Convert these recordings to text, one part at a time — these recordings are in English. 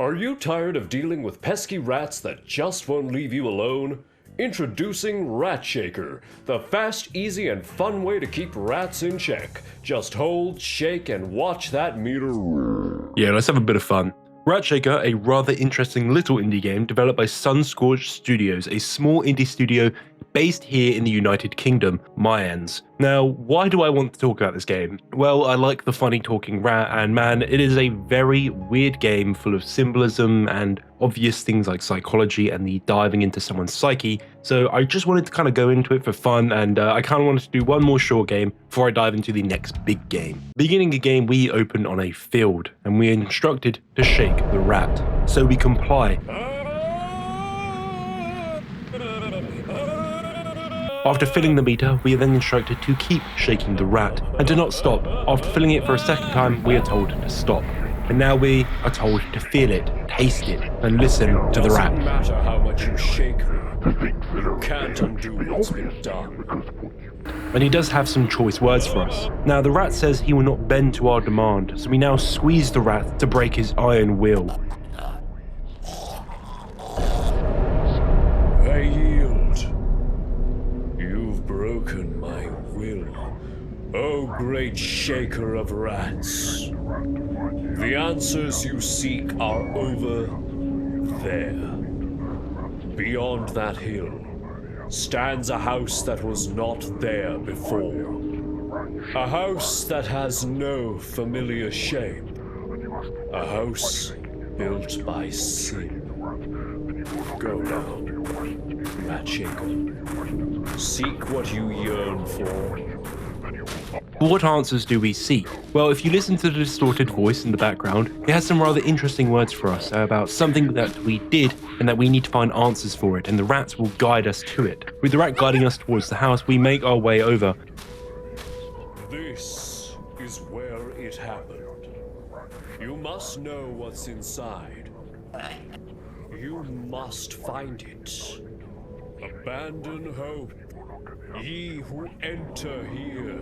Are you tired of dealing with pesky rats that just won't leave you alone? Introducing Ratshaker, the fast, easy, and fun way to keep rats in check. Just hold, shake, and watch that meter. Yeah, let's have a bit of fun. Ratshaker, a rather interesting little indie game developed by Sun Scorched Studios, a small indie studio based here in the United Kingdom, my ends. Now, why do I want to talk about this game? Well, I like the funny talking rat, and man, it is a very weird game full of symbolism and obvious things like psychology and the diving into someone's psyche, so I just wanted to kind of go into it for fun, and I kind of wanted to do one more short game before I dive into the next big game. Beginning the game, we open on a field, and we're instructed to shake the rat, so we comply. After filling the meter, we are then instructed to keep shaking the rat, and to not stop. After filling it for a second time, we are told to stop. And now we are told to feel it, taste it, and listen to the rat. Doesn't matter how much you shake me, you can't undo what's been done. And he does have some choice words for us. Now the rat says he will not bend to our demand, so we now squeeze the rat to break his iron will. I yield. You've broken my will, O great shaker of rats. The answers you seek are over there. Beyond that hill stands a house that was not there before. A house that has no familiar shape. A house built by sin. Go now, Ratshaker. Seek what you yearn for. What answers do we seek? Well, if you listen to the distorted voice in the background, it has some rather interesting words for us about something that we did and that we need to find answers for it, and the rats will guide us to it. With the rat guiding us towards the house, we make our way over. This is where it happened. You must know what's inside. You must find it. Abandon hope, ye who enter here.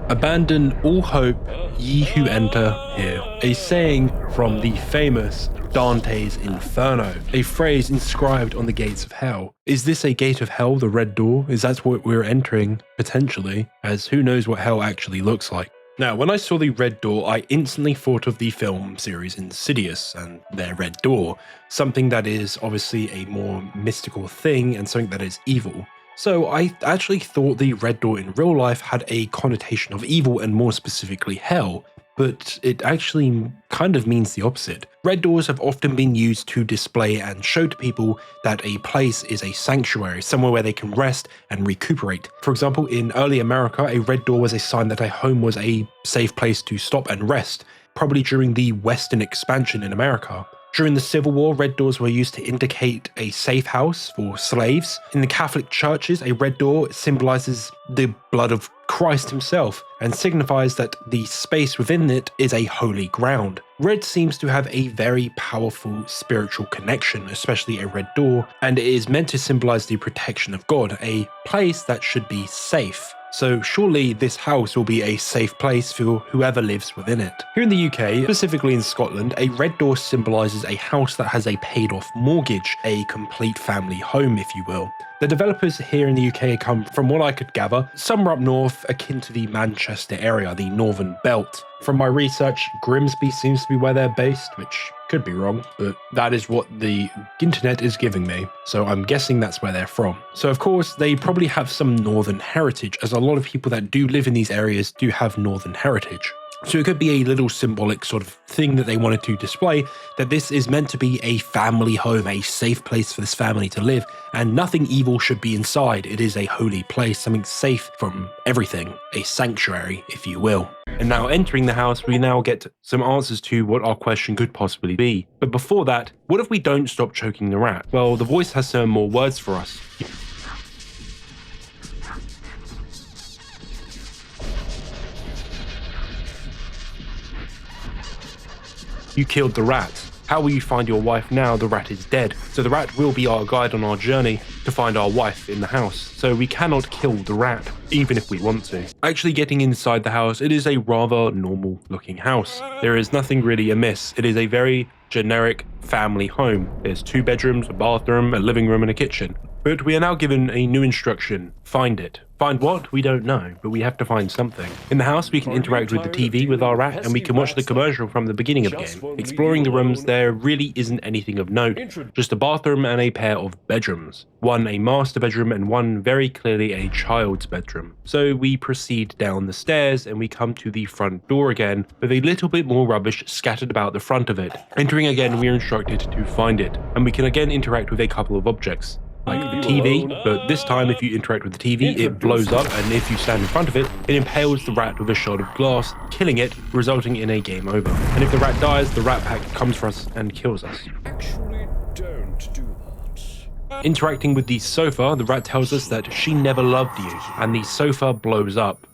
Abandon all hope, ye who enter here. A saying from the famous Dante's Inferno, a phrase inscribed on the gates of hell. Is this a gate of hell, the red door? Is that what we're entering, potentially? As who knows what hell actually looks like. Now, when I saw the red door, I instantly thought of the film series Insidious and their red door, something that is obviously a more mystical thing and something that is evil. So I actually thought the red door in real life had a connotation of evil and more specifically hell, but it actually kind of means the opposite. Red doors have often been used to display and show to people that a place is a sanctuary, somewhere where they can rest and recuperate. For example, in early America, a red door was a sign that a home was a safe place to stop and rest, probably during the Western expansion in America. During the Civil War, red doors were used to indicate a safe house for slaves. In the Catholic churches, a red door symbolizes the blood of Christ himself and signifies that the space within it is a holy ground. Red seems to have a very powerful spiritual connection, especially a red door, and it is meant to symbolize the protection of God, a place that should be safe. So surely this house will be a safe place for whoever lives within it. Here in the UK, specifically in Scotland, a red door symbolises a house that has a paid off mortgage, a complete family home if you will. The developers here in the UK come, from what I could gather, somewhere up north akin to the Manchester area, the Northern Belt. From my research, Grimsby seems to be where they're based, which could be wrong, but that is what the internet is giving me, so I'm guessing that's where they're from. So of course, they probably have some northern heritage, as a lot of people that do live in these areas do have northern heritage. So it could be a little symbolic sort of thing that they wanted to display, that this is meant to be a family home, a safe place for this family to live, and nothing evil should be inside. It is a holy place, something safe from everything, a sanctuary, if you will. And now entering the house, we now get some answers to what our question could possibly be. But before that, what if we don't stop choking the rat? Well, the voice has some more words for us. You killed the rat. How will you find your wife now the rat is dead? So the rat will be our guide on our journey. to find our wife in the house, so we cannot kill the rat, even if we want to. Actually getting inside the house, it is a rather normal looking house. There is nothing really amiss. It is a very generic family home. There's 2 bedrooms, a bathroom, a living room and a kitchen. But we are now given a new instruction: find it. Find what? We don't know, but we have to find something. In the house, we can interact with the TV with our rat, and we can watch the commercial from the beginning of the game. Exploring the rooms, there really isn't anything of note, just a bathroom and a pair of bedrooms. One a master bedroom and one very clearly a child's bedroom. So we proceed down the stairs and we come to the front door again, with a little bit more rubbish scattered about the front of it. Entering again, we are instructed to find it, and we can again interact with a couple of objects, like the TV, but this time if you interact with the TV, it blows up, and if you stand in front of it, it impales the rat with a shard of glass, killing it, resulting in a game over. And if the rat dies, the rat pack comes for us and kills us. Actually, don't do that. Interacting with the sofa, the rat tells us that she never loved you, and the sofa blows up.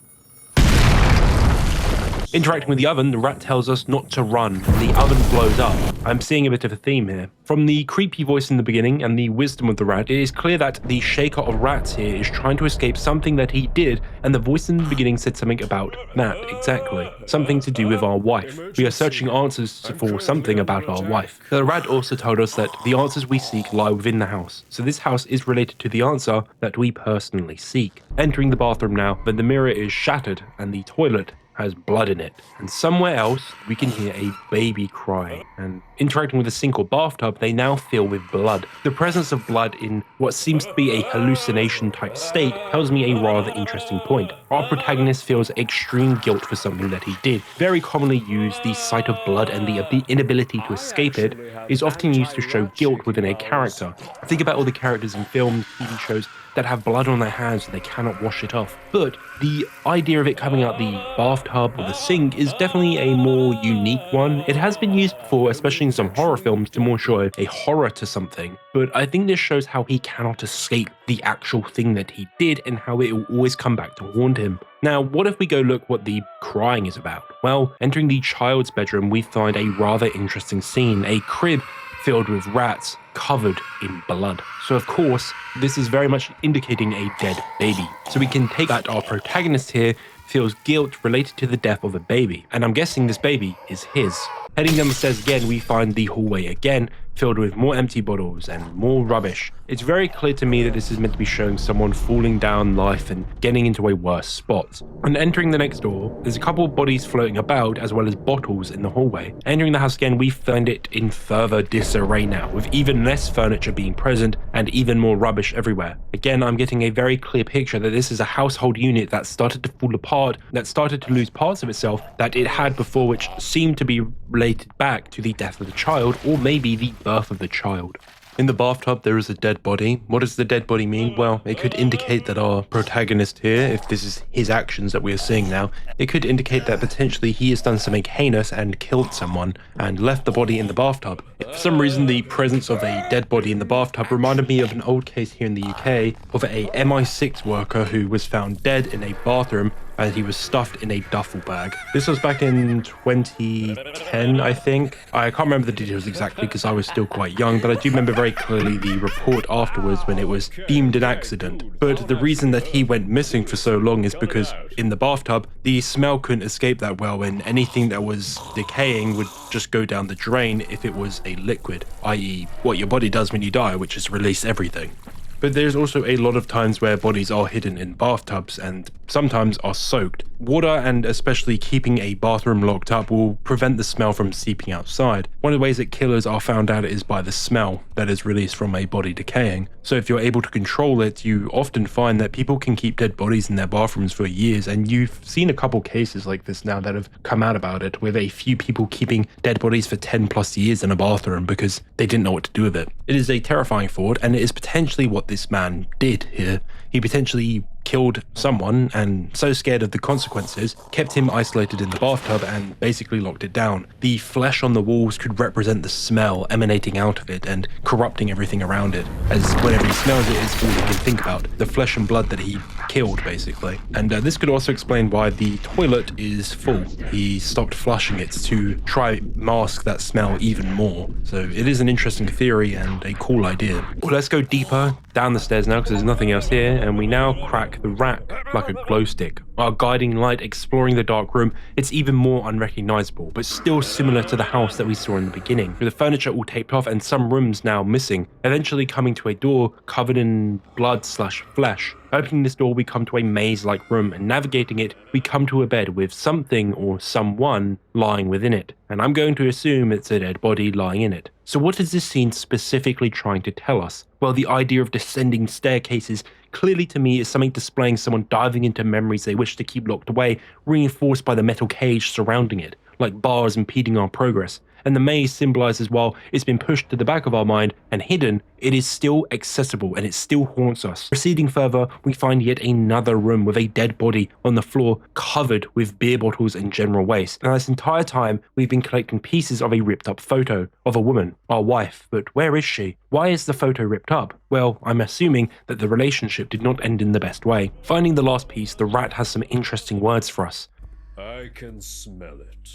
Interacting with the oven, the rat tells us not to run, and the oven blows up. I'm seeing a bit of a theme here. From the creepy voice in the beginning and the wisdom of the rat, it is clear that the shaker of rats here is trying to escape something that he did, and the voice in the beginning said something about that, exactly. Something to do with our wife. We are searching answers for something about our wife. The rat also told us that the answers we seek lie within the house, so this house is related to the answer that we personally seek. Entering the bathroom now, but the mirror is shattered and the toilet has blood in it, and somewhere else we can hear a baby crying, and interacting with a sink or bathtub, they now fill with blood. The presence of blood in what seems to be a hallucination type state tells me a rather interesting point. Our protagonist feels extreme guilt for something that he did. Very commonly used, the sight of blood and the inability to escape it is often used to show guilt within a character. Think about all the characters in films, TV shows that have blood on their hands and they cannot wash it off. But the idea of it coming out the bathtub or the sink is definitely a more unique one. It has been used before, especially in some horror films, to more show a horror to something. But I think this shows how he cannot escape the actual thing that he did and how it will always come back to haunt him. Now, what if we go look what the crying is about? Well, entering the child's bedroom, we find a rather interesting scene, a crib filled with rats covered in blood. So of course, this is very much indicating a dead baby. So we can take that our protagonist here feels guilt related to the death of a baby, and I'm guessing this baby is his. Heading down the stairs again, we find the hallway again, filled with more empty bottles and more rubbish. It's very clear to me that this is meant to be showing someone falling down life and getting into a worse spot. And entering the next door, there's a couple of bodies floating about as well as bottles in the hallway. Entering the house again, we find it in further disarray now, with even less furniture being present and even more rubbish everywhere. Again, I'm getting a very clear picture that this is a household unit that started to fall apart, that started to lose parts of itself that it had before, which seemed to be related back to the death of the child, or maybe the birth of the child. In the bathtub, there is a dead body. What does the dead body mean? Well, it could indicate that our protagonist here, if this is his actions that we are seeing now, it could indicate that potentially he has done something heinous and killed someone and left the body in the bathtub. For some reason, the presence of a dead body in the bathtub reminded me of an old case here in the UK of a MI6 worker who was found dead in a bathroom and he was stuffed in a duffel bag. This was back in 2010, I think. I can't remember the details exactly because I was still quite young, but I do remember very clearly the report afterwards when it was deemed an accident. But the reason that he went missing for so long is because in the bathtub, the smell couldn't escape that well, and anything that was decaying would just go down the drain if it was a liquid, i.e. what your body does when you die, which is release everything. But there's also a lot of times where bodies are hidden in bathtubs and sometimes are soaked. Water, and especially keeping a bathroom locked up, will prevent the smell from seeping outside. One of the ways that killers are found out is by the smell that is released from a body decaying. So if you're able to control it, you often find that people can keep dead bodies in their bathrooms for years, and you've seen a couple cases like this now that have come out about it, with a few people keeping dead bodies for 10 plus years in a bathroom because they didn't know what to do with it. It is a terrifying thought, and it is potentially what this man did here. He potentially killed someone and, so scared of the consequences, kept him isolated in the bathtub and basically locked it down. The flesh on the walls could represent the smell emanating out of it and corrupting everything around it, as whenever he smells it, it's all he can think about, the flesh and blood that he killed, basically. And this could also explain why the toilet is full. He stopped flushing it to try mask that smell even more. So it is an interesting theory and a cool idea. Well, let's go deeper down the stairs now, because there's nothing else here, and we now crack the rack like a glow stick. Our guiding light exploring the dark room, it's even more unrecognizable, but still similar to the house that we saw in the beginning, with the furniture all taped off and some rooms now missing, eventually coming to a door covered in blood/flesh. Opening this door, we come to a maze-like room, and navigating it, we come to a bed with something or someone lying within it. And I'm going to assume it's a dead body lying in it. So what is this scene specifically trying to tell us? Well, the idea of descending staircases clearly to me is something displaying someone diving into memories they wish to keep locked away, reinforced by the metal cage surrounding it, like bars impeding our progress. And the maze symbolizes while it's been pushed to the back of our mind and hidden, it is still accessible and it still haunts us. Proceeding further, we find yet another room with a dead body on the floor covered with beer bottles and general waste. And this entire time, we've been collecting pieces of a ripped up photo of a woman, our wife, but where is she? Why is the photo ripped up? Well, I'm assuming that the relationship did not end in the best way. Finding the last piece, the rat has some interesting words for us. I can smell it.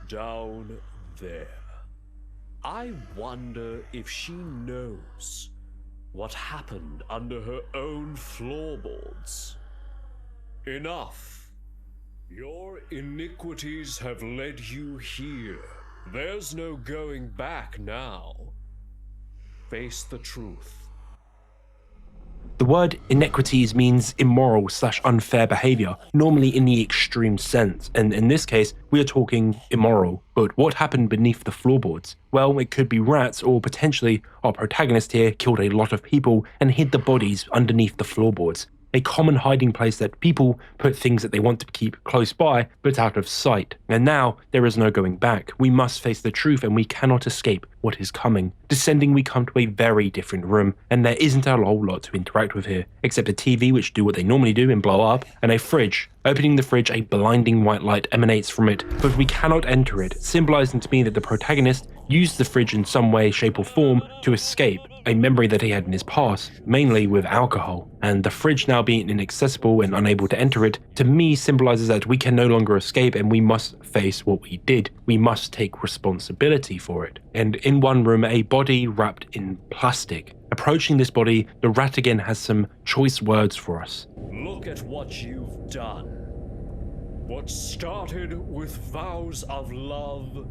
Down there. I wonder if she knows what happened under her own floorboards. Enough. Your iniquities have led you here. There's no going back now. Face the truth. The word iniquities means immoral/unfair behavior, normally in the extreme sense, and in this case, we are talking immoral. But what happened beneath the floorboards? Well, it could be rats, or potentially our protagonist here killed a lot of people and hid the bodies underneath the floorboards. A common hiding place that people put things that they want to keep close by, but out of sight. And now, there is no going back. We must face the truth and we cannot escape what is coming. Descending, we come to a very different room, and there isn't a whole lot to interact with here, except a TV which do what they normally do and blow up, and a fridge. Opening the fridge, a blinding white light emanates from it, but we cannot enter it, symbolizing to me that the protagonist used the fridge in some way, shape or form to escape a memory that he had in his past, mainly with alcohol. And the fridge now being inaccessible and unable to enter it, to me symbolizes that we can no longer escape and we must face what we did. We must take responsibility for it. And in one room, a body wrapped in plastic. Approaching this body, the rat again has some choice words for us. Look at what you've done. What started with vows of love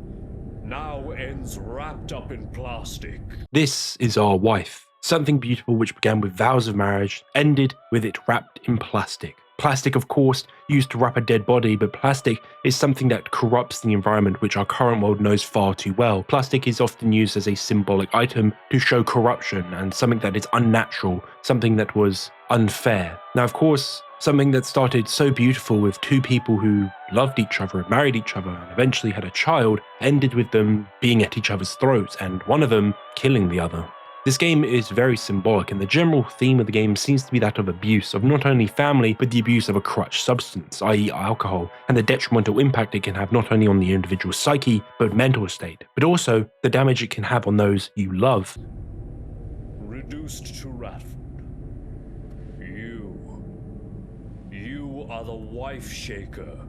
now ends wrapped up in plastic. This is our wife. Something beautiful which began with vows of marriage, ended with it wrapped in plastic. Plastic, of course, used to wrap a dead body, but plastic is something that corrupts the environment, which our current world knows far too well. Plastic is often used as a symbolic item to show corruption and something that is unnatural, something that was unfair. Now, of course, something that started so beautiful with two people who loved each other and married each other and eventually had a child, ended with them being at each other's throats and one of them killing the other. This game is very symbolic, and the general theme of the game seems to be that of abuse of not only family, but the abuse of a crutch substance, i.e. alcohol, and the detrimental impact it can have not only on the individual's psyche, but mental state, but also the damage it can have on those you love. Reduced to rat food. You are the wife shaker.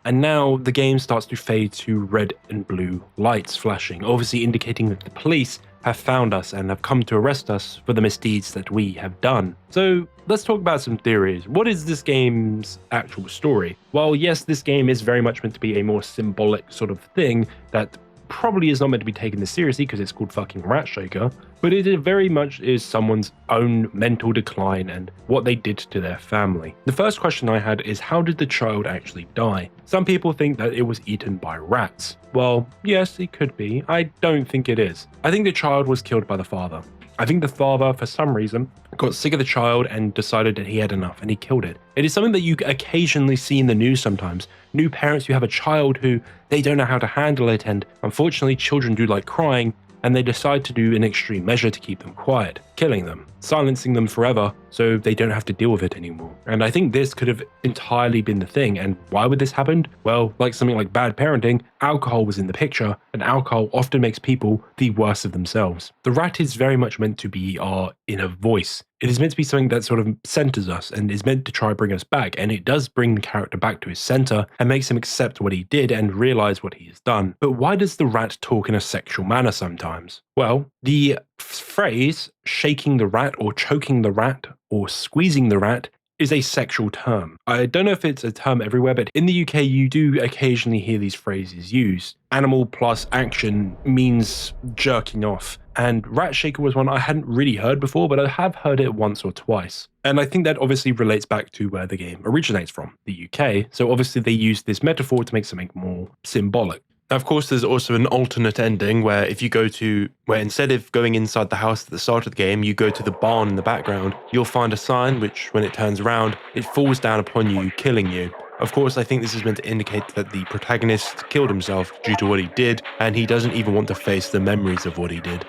And now the game starts to fade to red and blue lights flashing, obviously indicating that the police have found us and have come to arrest us for the misdeeds that we have done. So let's talk about some theories. What is this game's actual story? Well, yes, this game is very much meant to be a more symbolic sort of thing that probably is not meant to be taken this seriously because it's called fucking Ratshaker, but it very much is someone's own mental decline and what they did to their family. The first question I had is, how did the child actually die? Some people think that it was eaten by rats. Well, yes, it could be. I don't think it is. I think the child was killed by the father. I think the father, for some reason, got sick of the child and decided that he had enough and he killed it. It is something that you occasionally see in the news sometimes. New parents who have a child who they don't know how to handle it, and unfortunately children do like crying, and they decide to do an extreme measure to keep them quiet, killing them, silencing them forever so they don't have to deal with it anymore. And I think this could have entirely been the thing. And why would this happen? Well, like something like bad parenting, alcohol was in the picture, and alcohol often makes people the worst of themselves. The rat is very much meant to be our inner voice. It is meant to be something that sort of centers us and is meant to try bring us back, and it does bring the character back to his center and makes him accept what he did and realize what he has done. But why does the rat talk in a sexual manner sometimes? Well, the phrase shaking the rat or choking the rat or squeezing the rat is a sexual term. I don't know if it's a term everywhere, but in the UK you do occasionally hear these phrases used. Animal plus action means jerking off. And Ratshaker was one I hadn't really heard before, but I have heard it once or twice. And I think that obviously relates back to where the game originates from, the UK. So obviously they used this metaphor to make something more symbolic. Now, of course, there's also an alternate ending where if you go to, where instead of going inside the house at the start of the game, you go to the barn in the background, you'll find a sign which, when it turns around, it falls down upon you, killing you. Of course, I think this is meant to indicate that the protagonist killed himself due to what he did, and he doesn't even want to face the memories of what he did.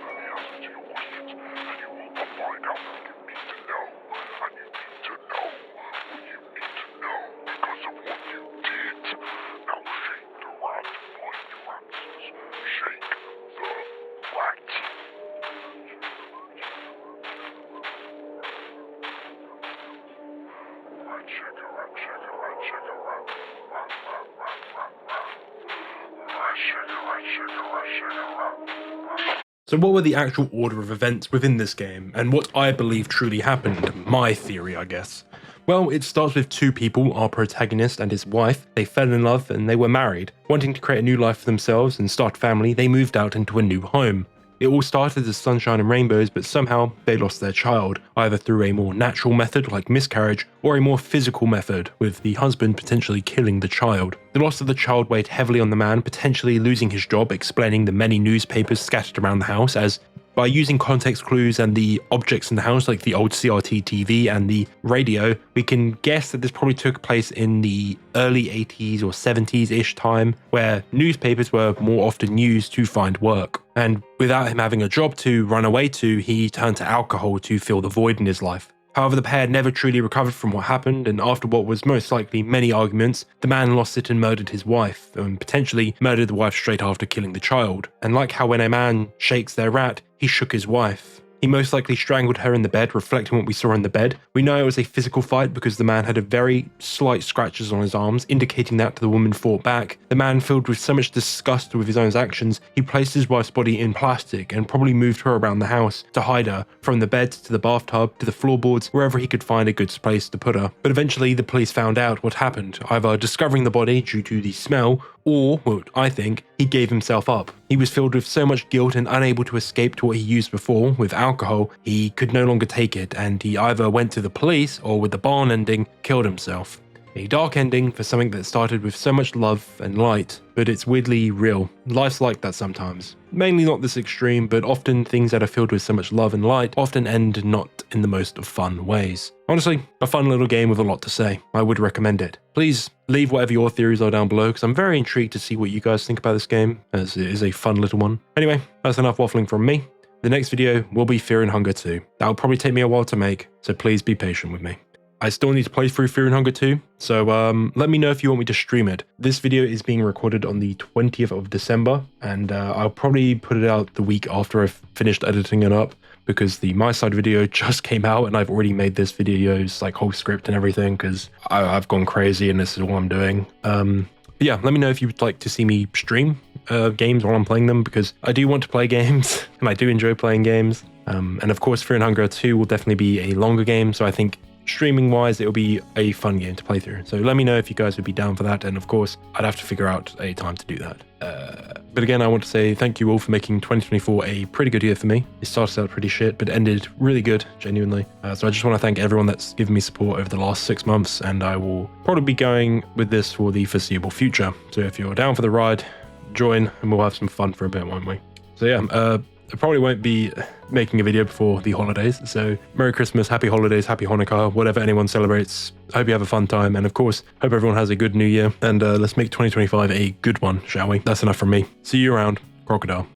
So what were the actual order of events within this game, and what I believe truly happened? My theory, I guess. Well, it starts with two people, our protagonist and his wife. They fell in love and they were married. Wanting to create a new life for themselves and start a family, they moved out into a new home. It all started as sunshine and rainbows, but somehow they lost their child, either through a more natural method like miscarriage, or a more physical method, with the husband potentially killing the child. The loss of the child weighed heavily on the man, potentially losing his job, explaining the many newspapers scattered around the house, as by using context clues and the objects in the house like the old CRT TV and the radio, we can guess that this probably took place in the early 80s or 70s-ish time, where newspapers were more often used to find work. And without him having a job to run away to, he turned to alcohol to fill the void in his life. However, the pair never truly recovered from what happened, and after what was most likely many arguments, the man lost it and murdered his wife, and potentially murdered the wife straight after killing the child. And like how when a man shakes their rat, he shook his wife. He most likely strangled her in the bed, reflecting what we saw in the bed. We know it was a physical fight because the man had a very slight scratches on his arms, indicating that the woman fought back. The man, filled with so much disgust with his own actions, he placed his wife's body in plastic and probably moved her around the house to hide her, from the bed to the bathtub to the floorboards, wherever he could find a good place to put her. But eventually the police found out what happened, either discovering the body due to the smell, or, well, I think, he gave himself up. He was filled with so much guilt and unable to escape to what he used before, with alcohol, he could no longer take it, and he either went to the police or, with the barn ending, killed himself. A dark ending for something that started with so much love and light, but it's weirdly real. Life's like that sometimes. Mainly not this extreme, but often things that are filled with so much love and light often end not in the most fun ways. Honestly, a fun little game with a lot to say. I would recommend it. Please leave whatever your theories are down below, because I'm very intrigued to see what you guys think about this game, as it is a fun little one. Anyway, that's enough waffling from me. The next video will be Fear and Hunger 2. That'll probably take me a while to make, so please be patient with me. I still need to play through Fear and Hunger 2, so let me know if you want me to stream it. This video is being recorded on the 20th of December, and I'll probably put it out the week after I've finished editing it up, because the My Side video just came out, and I've already made this video's like whole script and everything, because I've gone crazy and this is what I'm doing. Yeah, let me know if you would like to see me stream games while I'm playing them, because I do want to play games, and I do enjoy playing games. And of course, Fear and Hunger 2 will definitely be a longer game, so I think streaming wise it'll be a fun game to play through. So let me know if you guys would be down for that, and of course I'd have to figure out a time to do that. But again, I want to say thank you all for making 2024 a pretty good year for me. It started out pretty shit, but ended really good, genuinely. So I just want to thank everyone that's given me support over the last 6 months, and I will probably be going with this for the foreseeable future. So if you're down for the ride, join and we'll have some fun for a bit, won't we? So yeah, I probably won't be making a video before the holidays. So Merry Christmas, Happy Holidays, Happy Hanukkah, whatever anyone celebrates. I hope you have a fun time. And of course, hope everyone has a good new year. And let's make 2025 a good one, shall we? That's enough from me. See you around, Crocodile.